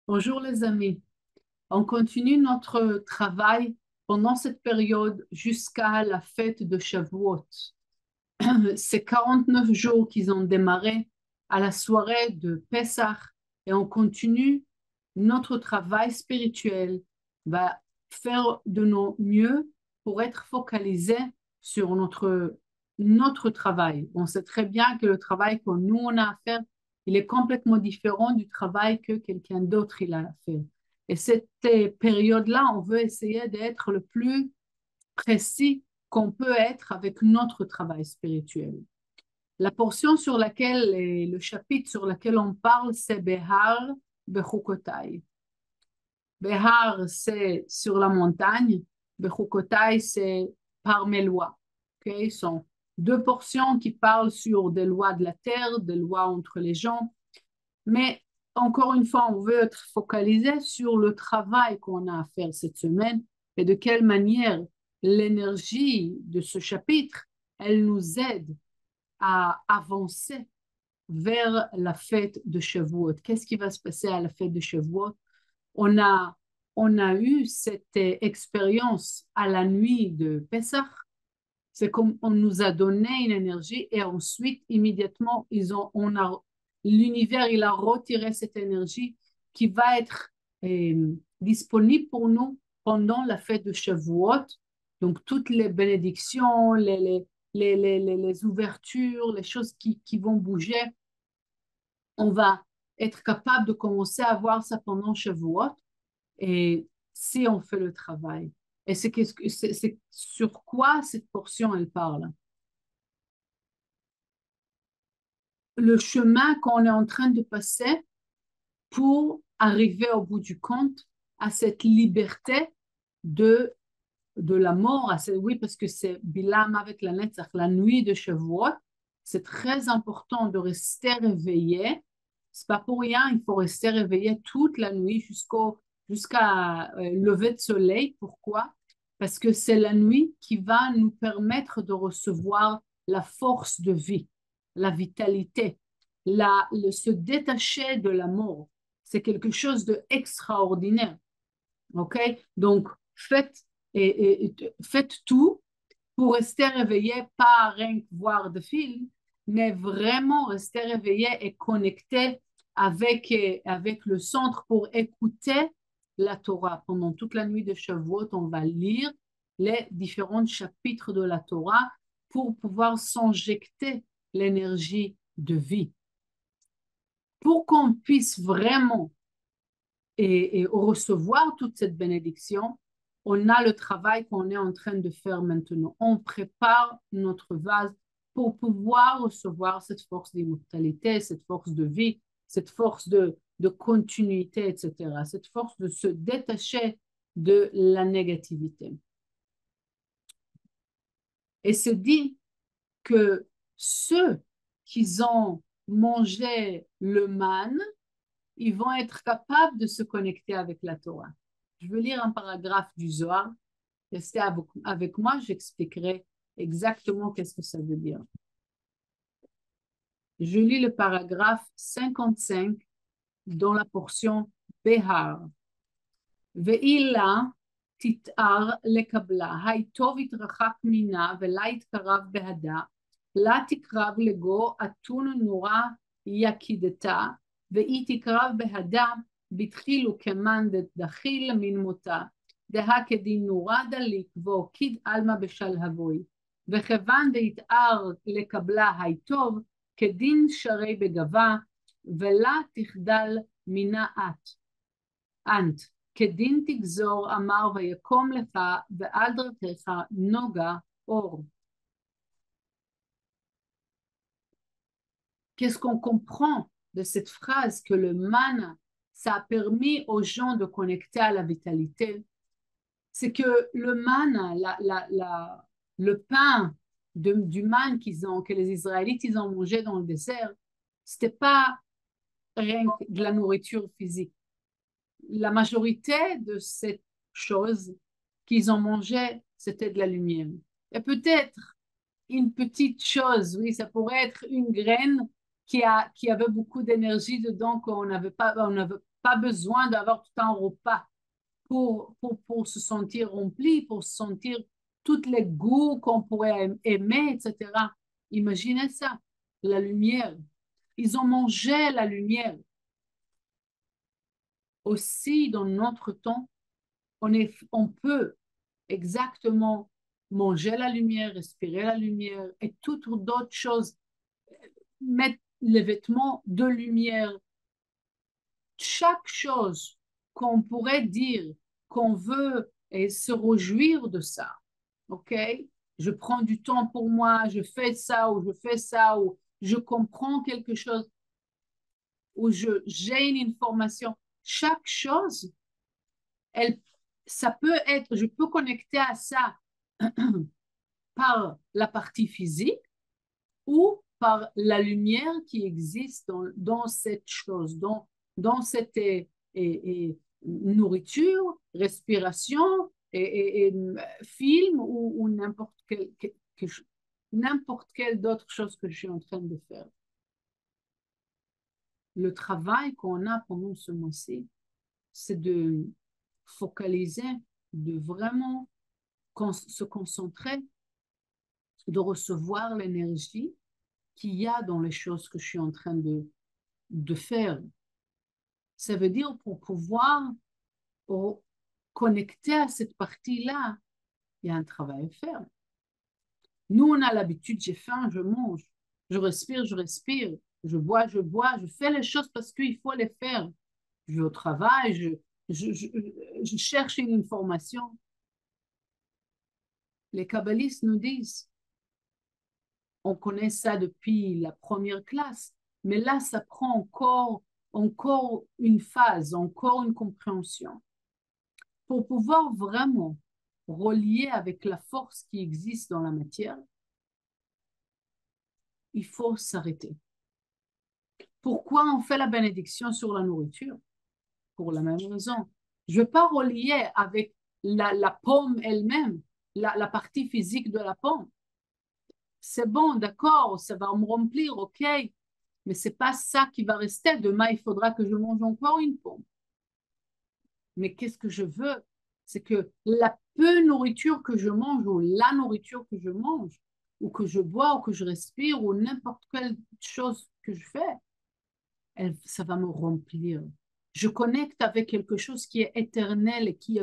Bonjour les amis, on continue notre travail pendant cette période jusqu'à la fête de Shavuot. C'est 49 jours qu'ils ont démarré à la soirée de Pessah et on continue notre travail spirituel, va faire de nos mieux pour être focalisé sur notre travail. On sait très bien que le travail que nous on a à faire, il est complètement différent du travail que quelqu'un d'autre il a à faire. Et cette période-là, on veut essayer d'être le plus précis qu'on peut être avec notre travail spirituel. La portion sur laquelle, et le chapitre sur lequel on parle, c'est Behar Bechukotai. Behar, c'est sur la montagne. Bechukotai, c'est par mes lois. Okay? Ce sont deux portions qui parlent sur des lois de la terre, des lois entre les gens. Mais encore une fois, on veut être focalisé sur le travail qu'on a à faire cette semaine et de quelle manière l'énergie de ce chapitre, elle nous aide à avancer vers la fête de Shavuot. Qu'est-ce qui va se passer à la fête de Shavuot? On a, on a eu cette expérience à la nuit de Pessah. C'est comme on nous a donné une énergie et ensuite, immédiatement, l'univers, il a retiré cette énergie qui va être disponible pour nous pendant la fête de Shavuot. Donc, toutes les bénédictions, les ouvertures, les choses qui vont bouger, on va être capable de commencer à voir ça pendant Shavuot et si on fait le travail. Et c'est sur quoi cette portion elle parle? Le chemin qu'on est en train de passer pour arriver au bout du compte à cette liberté de, de la mort. Oui, parce que c'est Bilam avec la Netzach, la nuit de Shavuot. C'est très important de rester réveillé. C'est pas pour rien, il faut rester réveillé toute la nuit jusqu'à lever de soleil. Pourquoi? Parce que c'est la nuit qui va nous permettre de recevoir la force de vie, la vitalité, se détacher de la mort. C'est quelque chose d'extraordinaire. OK? Donc, faites tout pour rester réveillé, pas rien que voir de films, mais vraiment rester réveillé et connecté avec le centre pour écouter la Torah. Pendant toute la nuit de Shavuot, on va lire les différents chapitres de la Torah pour pouvoir s'injecter l'énergie de vie. Pour qu'on puisse vraiment et recevoir toute cette bénédiction, on a le travail qu'on est en train de faire maintenant. On prépare notre vase pour pouvoir recevoir cette force d'immortalité, cette force de vie, cette force de continuité, etc. Cette force de se détacher de la négativité. Et c'est dit que ceux qui ont mangé le man, ils vont être capables de se connecter avec la Torah. Je veux lire un paragraphe du Zohar. Restez avec moi, j'expliquerai exactement qu'est-ce que ça veut dire. Je lis le paragraphe 55 dans la portion Behar. ואילה תתאר לקבלה, היטוב יתרחק מינה ולה יתקרב בהדה, לה תקרב לגו אתון נורא יקידתה, ואי תקרב בהדה בתחילו כמן דחיל מן מותה, דהה כדין נורא דליק ואוקיד עלמא בשלהבוי, וכיוון דתאר לקבלה היטוב כדין שרי בגבה, ולה תחדל מינה אנט. כדין תגזור אמר ויקום לך ועל דרכך נוגה אור. Qu'est-ce qu'on comprend de cette phrase que le man, ça a permis aux gens de connecter à la vitalité? C'est que le man, le pain du man que les Israélites ils ont mangé dans le désert, c'était pas rien que de la nourriture physique. La majorité de cette chose qu'ils ont mangé, c'était de la lumière. Et peut-être une petite chose, oui, ça pourrait être une graine qui avait beaucoup d'énergie dedans qu'on n'avait pas, Pas besoin d'avoir tout un repas pour se sentir rempli, pour se sentir tous les goûts qu'on pourrait aimer, etc. Imaginez ça, la lumière. Ils ont mangé la lumière. Aussi, dans notre temps, on peut exactement manger la lumière, respirer la lumière et toutes d'autres choses, mettre les vêtements de lumière. Chaque chose qu'on pourrait dire qu'on veut et se réjouir de ça, ok? Je prends du temps pour moi, je fais ça ou je fais ça ou je comprends quelque chose ou j'ai une information. Chaque chose, elle, ça peut être, je peux connecter à ça par la partie physique ou par la lumière qui existe dans cette chose, dans cette nourriture, respiration film ou n'importe quelle d'autre chose que je suis en train de faire. Le travail qu'on a pendant ce mois-ci, c'est de focaliser, de vraiment se concentrer, de recevoir l'énergie qu'il y a dans les choses que je suis en train de faire. Ça veut dire pour pouvoir connecter à cette partie-là, il y a un travail à faire. Nous, on a l'habitude, j'ai faim, je mange, je respire, je bois, je fais les choses parce qu'il faut les faire. Je vais au travail, je cherche une information. Les kabbalistes nous disent, on connaît ça depuis la première classe, mais là, ça prend encore une phase, encore une compréhension. Pour pouvoir vraiment relier avec la force qui existe dans la matière, il faut s'arrêter. Pourquoi on fait la bénédiction sur la nourriture? Pour la même raison. Je ne vais pas relier avec la pomme elle-même, la partie physique de la pomme. C'est bon, d'accord, ça va me remplir, ok, mais c'est pas ça qui va rester. Demain, il faudra que je mange encore une pomme. Mais qu'est-ce que je veux? C'est que la peu nourriture que je mange ou la nourriture que je mange ou que je bois ou que je respire ou n'importe quelle chose que je fais, ça va me remplir. Je connecte avec quelque chose qui est éternel et qui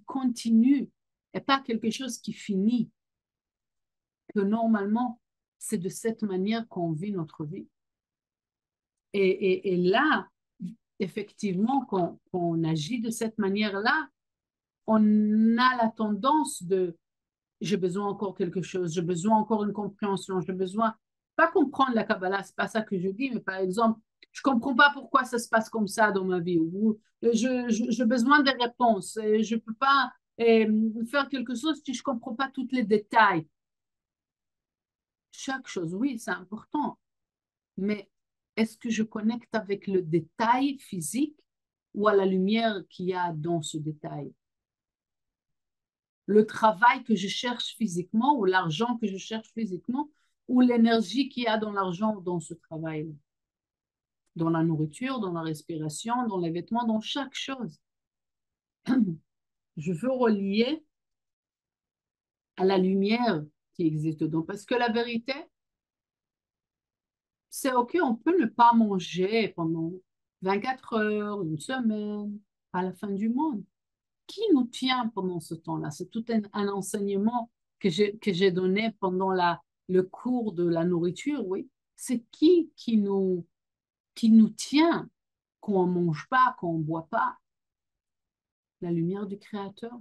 continue et pas quelque chose qui finit. Que normalement, c'est de cette manière qu'on vit notre vie. Et là, effectivement, quand on agit de cette manière-là, on a la tendance de j'ai besoin encore quelque chose, j'ai besoin encore une compréhension, j'ai besoin pas comprendre la Kabbalah, c'est pas ça que je dis, mais par exemple, je comprends pas pourquoi ça se passe comme ça dans ma vie, ou j'ai besoin des réponses, et je peux pas faire quelque chose si je comprends pas tous les détails. Chaque chose, oui, c'est important, mais est-ce que je connecte avec le détail physique ou à la lumière qu'il y a dans ce détail? Le travail que je cherche physiquement ou l'argent que je cherche physiquement ou l'énergie qu'il y a dans l'argent ou dans ce travail, dans la nourriture, dans la respiration, dans les vêtements, dans chaque chose. Je veux relier à la lumière qui existe dedans parce que la vérité, c'est OK, on peut ne pas manger pendant 24 heures, une semaine, à la fin du monde. Qui nous tient pendant ce temps-là? C'est tout un enseignement que j'ai donné pendant le cours de la nourriture, oui. C'est qui nous tient quand on ne mange pas, quand on ne boit pas? La lumière du Créateur.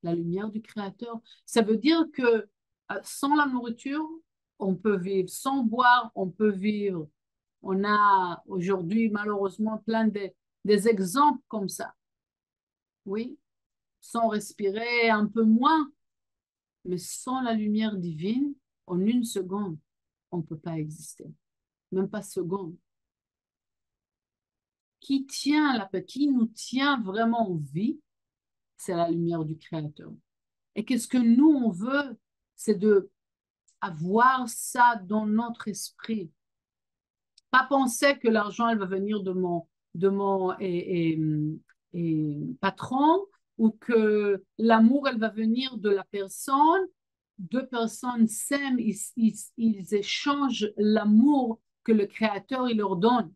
La lumière du Créateur. Ça veut dire que sans la nourriture, on peut vivre. Sans boire, on peut vivre. On a aujourd'hui, malheureusement, des exemples comme ça. Oui, sans respirer un peu moins, mais sans la lumière divine, en une seconde, on ne peut pas exister. Même pas seconde. Qui nous tient vraiment en vie, c'est la lumière du Créateur. Et qu'est-ce que nous, on veut, c'est de avoir ça dans notre esprit. Pas penser que l'argent, elle va venir patron, ou que l'amour, elle va venir de la personne. Deux personnes s'aiment, ils échangent l'amour que le Créateur il leur donne.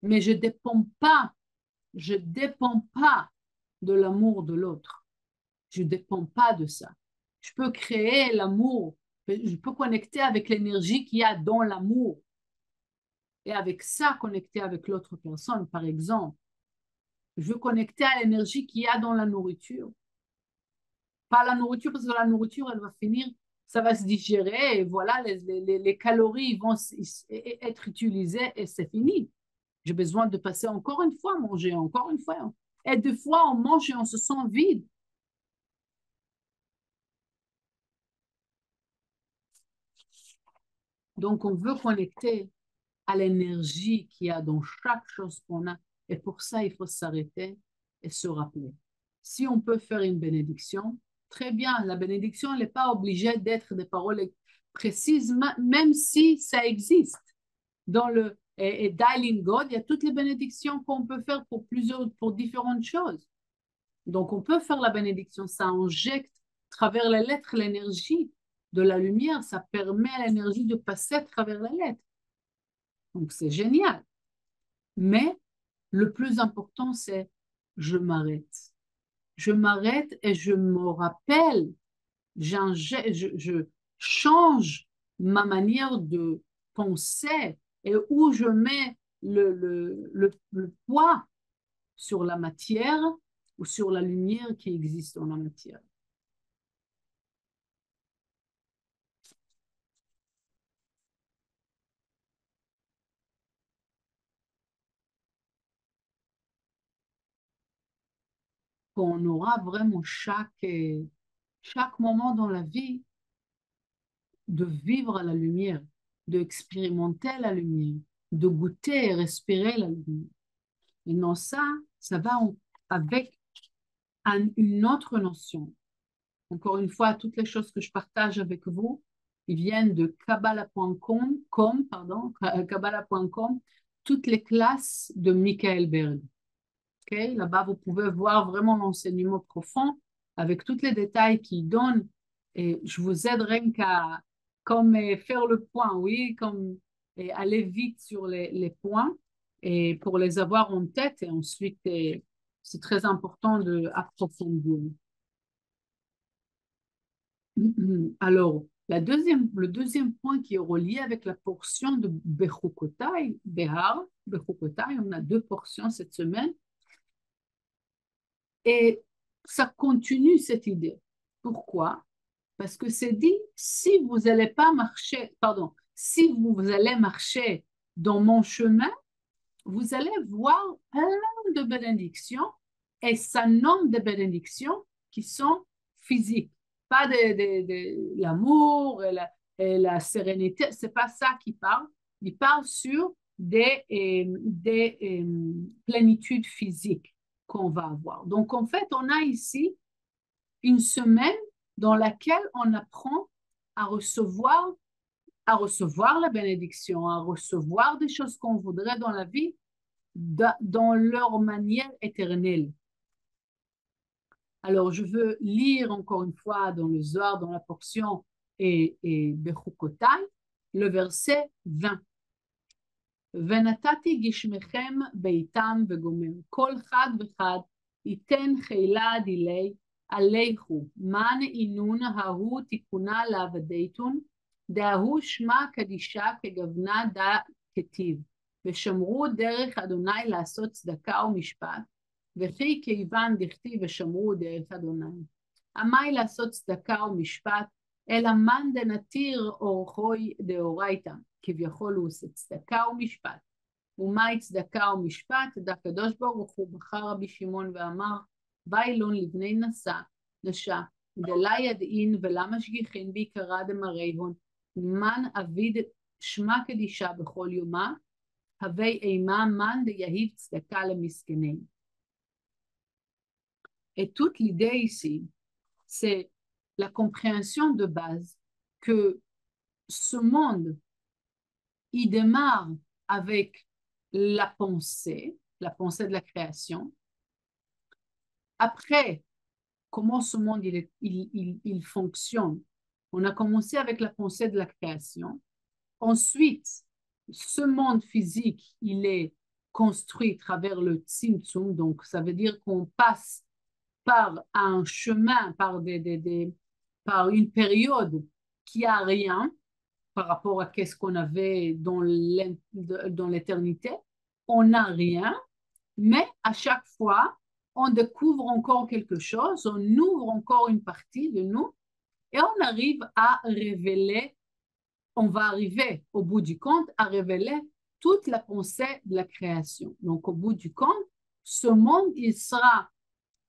Mais je dépends pas de l'amour de l'autre. Je dépends pas de ça. Je peux créer l'amour, je peux connecter avec l'énergie qu'il y a dans l'amour et avec ça connecter avec l'autre personne, par exemple. Je veux connecter à l'énergie qu'il y a dans la nourriture. Pas la nourriture, parce que la nourriture, elle va finir, ça va se digérer, et voilà, les calories vont être utilisées et c'est fini. J'ai besoin de passer encore une fois à manger, encore une fois. Et des fois, on mange et on se sent vide. Donc, on veut connecter à l'énergie qu'il y a dans chaque chose qu'on a. Et pour ça, il faut s'arrêter et se rappeler. Si on peut faire une bénédiction, très bien. La bénédiction, elle n'est pas obligée d'être des paroles précises, même si ça existe. Dans le Dialing God, il y a toutes les bénédictions qu'on peut faire pour différentes choses. Donc, on peut faire la bénédiction. Ça injecte à travers les lettres l'énergie de la lumière. Ça permet à l'énergie de passer à travers les lettres. Donc, c'est génial. Mais le plus important, c'est je m'arrête. Je m'arrête et je me rappelle, je change ma manière de penser et où je mets le poids sur la matière ou sur la lumière qui existe dans la matière. Qu'on aura vraiment chaque moment dans la vie de vivre à la lumière, d'expérimenter la lumière, de goûter et respirer la lumière. Et non, ça va avec une autre notion. Encore une fois, toutes les choses que je partage avec vous, ils viennent de Kabbalah.com, toutes les classes de Michael Berg. Okay? Là-bas, vous pouvez voir vraiment l'enseignement profond avec tous les détails qu'il donne. Et je vous aide rien qu'à comme faire le point, oui, comme aller vite sur les points et pour les avoir en tête. Et ensuite, c'est très important d'approfondir. Alors, le deuxième point qui est relié avec la portion de Bechukotai, Behar, Bechukotai, on a deux portions cette semaine. Et ça continue cette idée. Pourquoi? Parce que c'est dit, si vous n'allez pas marcher, pardon, si vous allez marcher dans mon chemin, vous allez voir plein de bénédictions et ça nomme des bénédictions qui sont physiques, pas de l'amour et la sérénité, c'est pas ça qui parle. Il parle sur des plénitudes physiques qu'on va avoir. Donc, en fait, on a ici une semaine dans laquelle on apprend à recevoir, à recevoir la bénédiction, à recevoir des choses qu'on voudrait dans la vie dans leur manière éternelle. Alors, je veux lire encore une fois dans le Zohar, dans la portion et Bechukotai, le verset 20. ונתתי גשמכם ביתם וגומר, כל חד וחד ייתן חילה דילי עליכו, מן אינון ההוא תיקונה לעבדיתון, דהוא שמה קדישה כגוונה דה כתיב, ושמרו דרך אדוני לעשות צדקה ומשפט, וכי כיוון דכתיב ושמרו דרך אדוני. עמי לעשות צדקה ומשפט, אלא מן דנתיר אורחוי דאורייתא, כביכול הוא עושה צדקה ומשפט. ומהי צדקה ומשפט? הקדוש ברוך הוא בחר רבי שמעון ואמר, ואילון לבני נשה, דלה ידעין ולמה שגיחין בעיקרא דמראיהון, מן אביד שמה קדישה בכל יומה, הווי אימה מן דיהיב צדקה למסכנים. Et toute l'idée ici, c'est la compréhension de base que ce monde, il démarre avec la pensée, la pensée de la création. Après, comment ce monde il fonctionne. On a commencé avec la pensée de la création. Ensuite, ce monde physique, il est construit à travers le Tzimtzum, donc ça veut dire qu'on passe par un chemin, par une période qui a rien par rapport à ce qu'on avait dans l'éternité. On n'a rien, mais à chaque fois, on découvre encore quelque chose, on ouvre encore une partie de nous et on arrive à révéler, on va arriver au bout du compte à révéler toute la pensée de la création. Donc au bout du compte, ce monde, il sera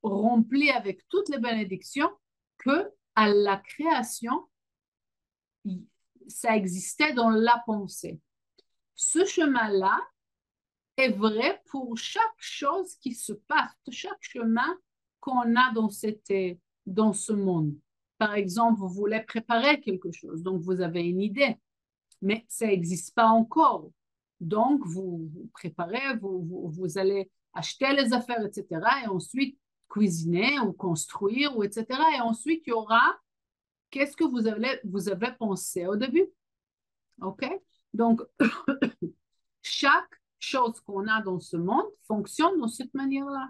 rempli avec toutes les bénédictions que à la création, ça existait dans la pensée. Ce chemin-là est vrai pour chaque chose qui se passe, chaque chemin qu'on a dans ce monde. Par exemple, vous voulez préparer quelque chose, donc vous avez une idée, mais ça n'existe pas encore. Donc, vous préparez, vous allez acheter les affaires, etc. Et ensuite, cuisiner ou construire, ou etc. Et ensuite, il y aura qu'est-ce que vous avez pensé au début. OK? Donc, chaque chose qu'on a dans ce monde fonctionne de cette manière-là.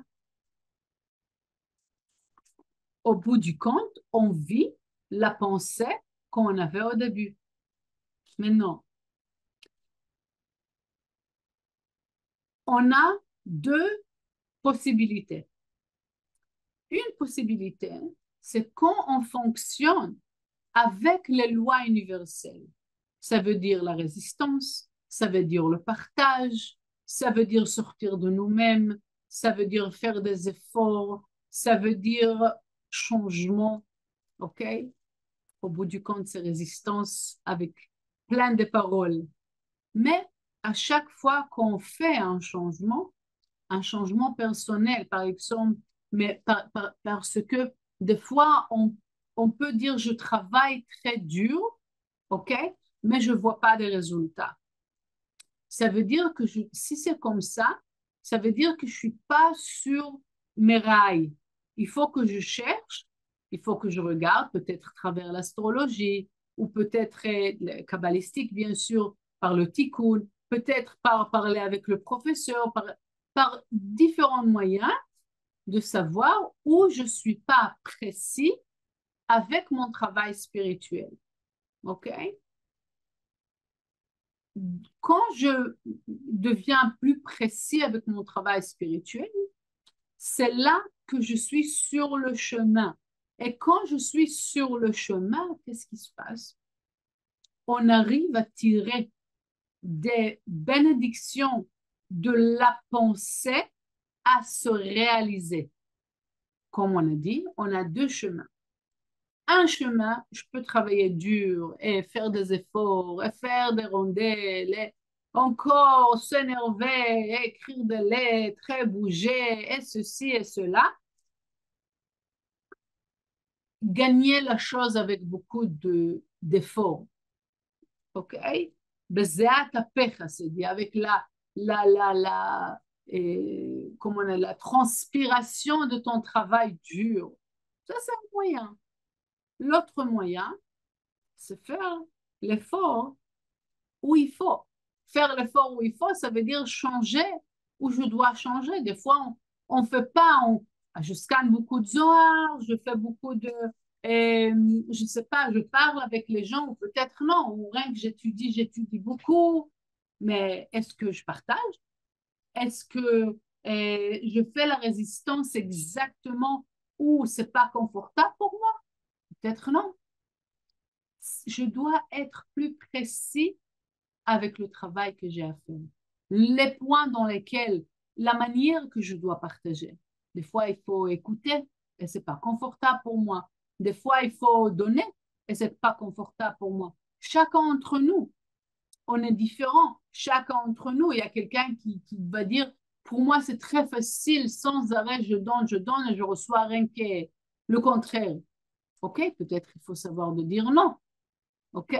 Au bout du compte, on vit la pensée qu'on avait au début. Maintenant, on a deux possibilités. Une possibilité, c'est quand on fonctionne avec les lois universelles. Ça veut dire la résistance, ça veut dire le partage, ça veut dire sortir de nous-mêmes, ça veut dire faire des efforts, ça veut dire changement, OK? Au bout du compte, c'est résistance avec plein de paroles. Mais à chaque fois qu'on fait un changement personnel, par exemple, mais parce que des fois, on peut dire je travaille très dur, OK, mais je ne vois pas de résultats. Ça veut dire que si c'est comme ça veut dire que je ne suis pas sur mes rails. Il faut que je cherche, il faut que je regarde, peut-être à travers l'astrologie, ou peut-être kabbalistique, bien sûr, par le tikkun, peut-être par parler avec le professeur, par différents moyens de savoir où je ne suis pas précis avec mon travail spirituel. OK? Quand je deviens plus précis avec mon travail spirituel, c'est là que je suis sur le chemin. Et quand je suis sur le chemin, qu'est-ce qui se passe? On arrive à tirer des bénédictions de la pensée à se réaliser. Comme on a dit, on a deux chemins. Un chemin, je peux travailler dur et faire des efforts et faire des rondelles et encore s'énerver, écrire des lettres et bouger et ceci et cela. Gagner la chose avec beaucoup d'efforts. OK? C'est dit, avec comment on a, la transpiration de ton travail dur. Ça, c'est un moyen. L'autre moyen, c'est faire l'effort où il faut. Faire l'effort où il faut, ça veut dire changer où je dois changer. Des fois, on ne fait pas, je scanne beaucoup de Zohar, je fais beaucoup de, je ne sais pas, je parle avec les gens, ou peut-être non, ou rien que j'étudie beaucoup, mais est-ce que je partage? Est-ce que je fais la résistance exactement où c'est pas confortable pour moi? Peut-être non. Je dois être plus précis avec le travail que j'ai à faire. Les points dans lesquels, la manière que je dois partager. Des fois, il faut écouter et c'est pas confortable pour moi. Des fois, il faut donner et c'est pas confortable pour moi. Chacun d'entre nous, on est différent. Chacun d'entre nous, il y a quelqu'un qui va dire, pour moi, c'est très facile, sans arrêt, je donne et je reçois rien que le contraire. OK, peut-être il faut savoir de dire non. OK?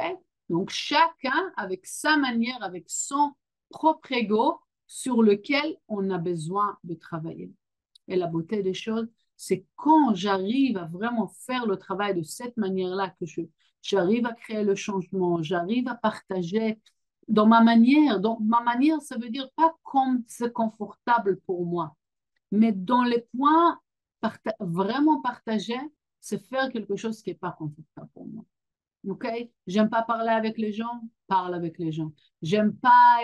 Donc, chacun, avec sa manière, avec son propre ego, sur lequel on a besoin de travailler. Et la beauté des choses, c'est quand j'arrive à vraiment faire le travail de cette manière-là que j'arrive à créer le changement, j'arrive à partager dans ma manière. Donc, ma manière, ça veut dire pas comme c'est confortable pour moi, mais dans les points vraiment partagés, c'est faire quelque chose qui n'est pas confortable pour moi. OK? J'aime pas parler avec les gens, parle avec les gens. J'aime pas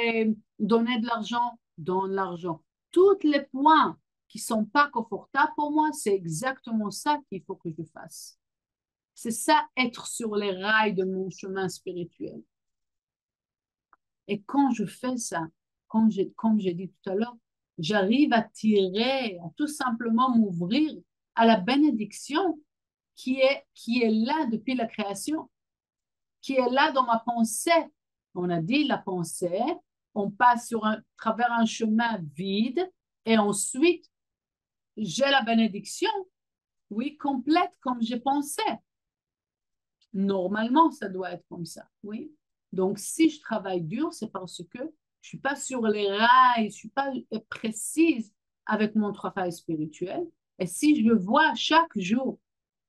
donner de l'argent, donne l'argent. Tous les points qui sont pas confortables pour moi, c'est exactement ça qu'il faut que je fasse. C'est ça, être sur les rails de mon chemin spirituel. Et quand je fais ça, comme j'ai dit tout à l'heure, j'arrive à tirer, à tout simplement m'ouvrir à la bénédiction qui est là depuis la création, qui est là dans ma pensée. On a dit la pensée, on passe travers un chemin vide et ensuite j'ai la bénédiction, oui, complète comme j'ai pensé. Normalement, ça doit être comme ça, oui. Donc, si je travaille dur, c'est parce que je suis pas sur les rails, je suis pas précise avec mon travail spirituel. Et si je vois chaque jour,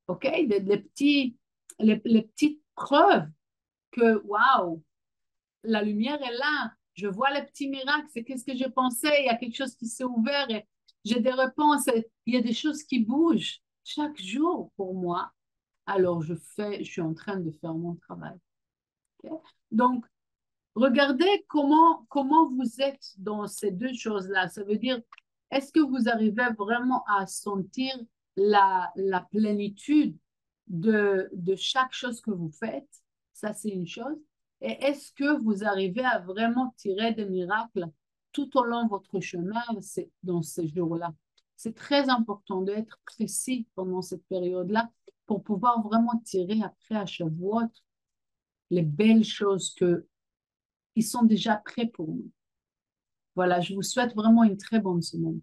OK, les petites preuves que, waouh, la lumière est là, je vois les petits miracles, c'est qu'est-ce que je pensais, il y a quelque chose qui s'est ouvert et j'ai des réponses, il y a des choses qui bougent chaque jour pour moi. Alors je suis en train de faire mon travail. Ok. Donc, regardez comment vous êtes dans ces deux choses-là. Ça veut dire, est-ce que vous arrivez vraiment à sentir la plénitude de chaque chose que vous faites? Ça, c'est une chose. Et est-ce que vous arrivez à vraiment tirer des miracles tout au long de votre chemin dans ces jours-là? C'est très important d'être précis pendant cette période-là pour pouvoir vraiment tirer après à Shavuot les belles choses ils sont déjà prêts pour nous. Voilà, je vous souhaite vraiment une très bonne semaine.